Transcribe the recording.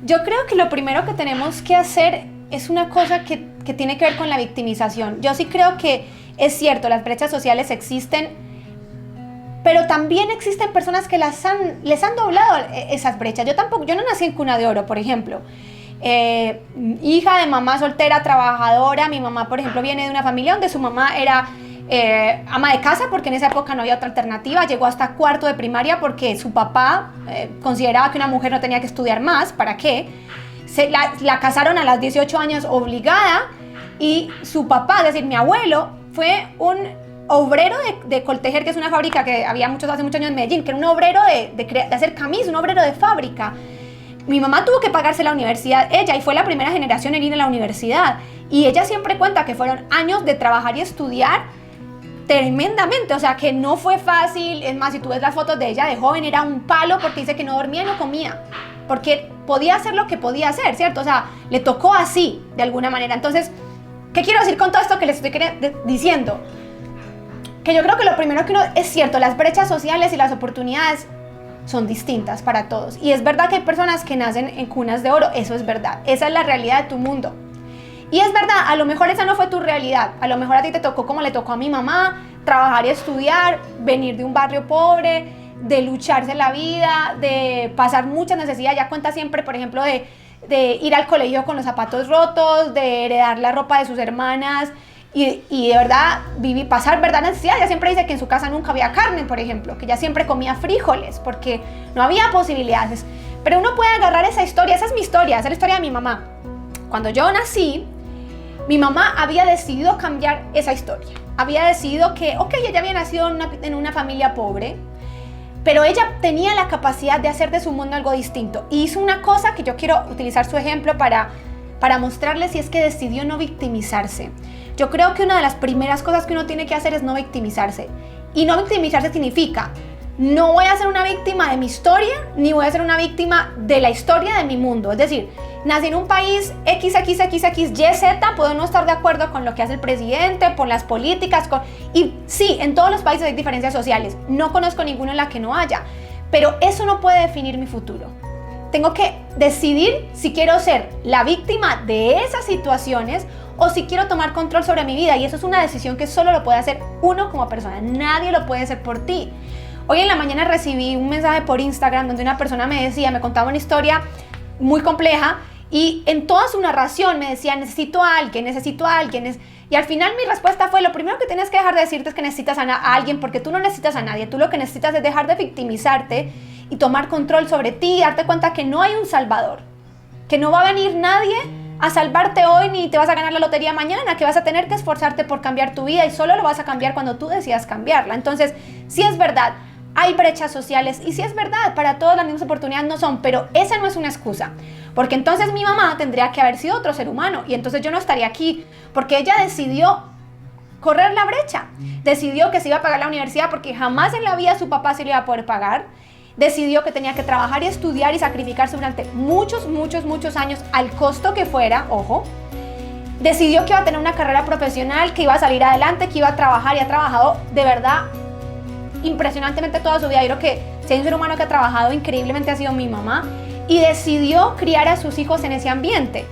Yo creo que lo primero que tenemos que hacer es una cosa que tiene que ver con la victimización. Yo sí creo que es cierto, las brechas sociales existen, pero también existen personas que les han doblado esas brechas. Yo no nací en cuna de oro, por ejemplo. Hija de mamá soltera, trabajadora. Mi mamá, por ejemplo, viene de una familia donde su mamá era ama de casa, porque en esa época no había otra alternativa. Llegó hasta cuarto de primaria porque su papá consideraba que una mujer no tenía que estudiar más. ¿Para qué? La casaron a los 18 años obligada, y su papá, es decir, mi abuelo, fue un obrero de Coltejer, que es una fábrica que había hace muchos años en Medellín, que era un obrero de hacer camisas, un obrero de fábrica. Mi mamá tuvo que pagarse la universidad, ella, y fue la primera generación en ir a la universidad. Y ella siempre cuenta que fueron años de trabajar y estudiar tremendamente, o sea, que no fue fácil. Es más, si tú ves las fotos de ella de joven, era un palo, porque dice que no dormía y no comía, porque podía hacer lo que podía hacer, ¿cierto? O sea, le tocó así, de alguna manera. Entonces, ¿qué quiero decir con todo esto que les estoy diciendo? Que yo creo que lo primero que es cierto, las brechas sociales y las oportunidades son distintas para todos. Y es verdad que hay personas que nacen en cunas de oro, eso es verdad. Esa es la realidad de tu mundo. Y es verdad, a lo mejor esa no fue tu realidad. A lo mejor a ti te tocó como le tocó a mi mamá, trabajar y estudiar, venir de un barrio pobre, de lucharse la vida, de pasar muchas necesidades. Ella cuenta siempre, por ejemplo, de ir al colegio con los zapatos rotos, de heredar la ropa de sus hermanas y de verdad pasar verdad necesidad. Ella siempre dice que en su casa nunca había carne, por ejemplo, que ella siempre comía frijoles porque no había posibilidades. Pero uno puede agarrar esa historia, esa es mi historia, esa es la historia de mi mamá. Cuando yo nací, mi mamá había decidido cambiar esa historia. Había decidido que, ella había nacido en una familia pobre, pero ella tenía la capacidad de hacer de su mundo algo distinto. Y hizo una cosa que yo quiero utilizar su ejemplo para mostrarles, y es que decidió no victimizarse. Yo creo que una de las primeras cosas que uno tiene que hacer es no victimizarse. Y no victimizarse significa, no voy a ser una víctima de mi historia, ni voy a ser una víctima de la historia de mi mundo. Es decir, nací en un país XXXYZ, puedo no estar de acuerdo con lo que hace el presidente, por las políticas, y sí, en todos los países hay diferencias sociales. No conozco ninguno en la que no haya, pero eso no puede definir mi futuro. Tengo que decidir si quiero ser la víctima de esas situaciones o si quiero tomar control sobre mi vida, y eso es una decisión que solo lo puede hacer uno como persona. Nadie lo puede hacer por ti. Hoy en la mañana recibí un mensaje por Instagram donde una persona me contaba una historia muy compleja, y en toda su narración me decía, necesito a alguien. Y al final mi respuesta fue, lo primero que tienes que dejar de decirte es que necesitas a alguien, porque tú no necesitas a nadie. Tú lo que necesitas es dejar de victimizarte y tomar control sobre ti, y darte cuenta que no hay un salvador, que no va a venir nadie a salvarte hoy, ni te vas a ganar la lotería mañana, que vas a tener que esforzarte por cambiar tu vida, y solo lo vas a cambiar cuando tú decidas cambiarla. Entonces, sí es verdad, hay brechas sociales, y sí es verdad, para todos las mismas oportunidades no son, pero esa no es una excusa, porque entonces mi mamá tendría que haber sido otro ser humano, y entonces yo no estaría aquí, porque ella decidió correr la brecha, decidió que se iba a pagar la universidad porque jamás en la vida su papá se le iba a poder pagar, decidió que tenía que trabajar y estudiar y sacrificarse durante muchos años al costo que fuera, ojo, decidió que iba a tener una carrera profesional, que iba a salir adelante, que iba a trabajar, y ha trabajado de verdad impresionantemente toda su vida. Yo creo que si hay un ser humano que ha trabajado increíblemente ha sido mi mamá, y decidió criar a sus hijos en ese ambiente.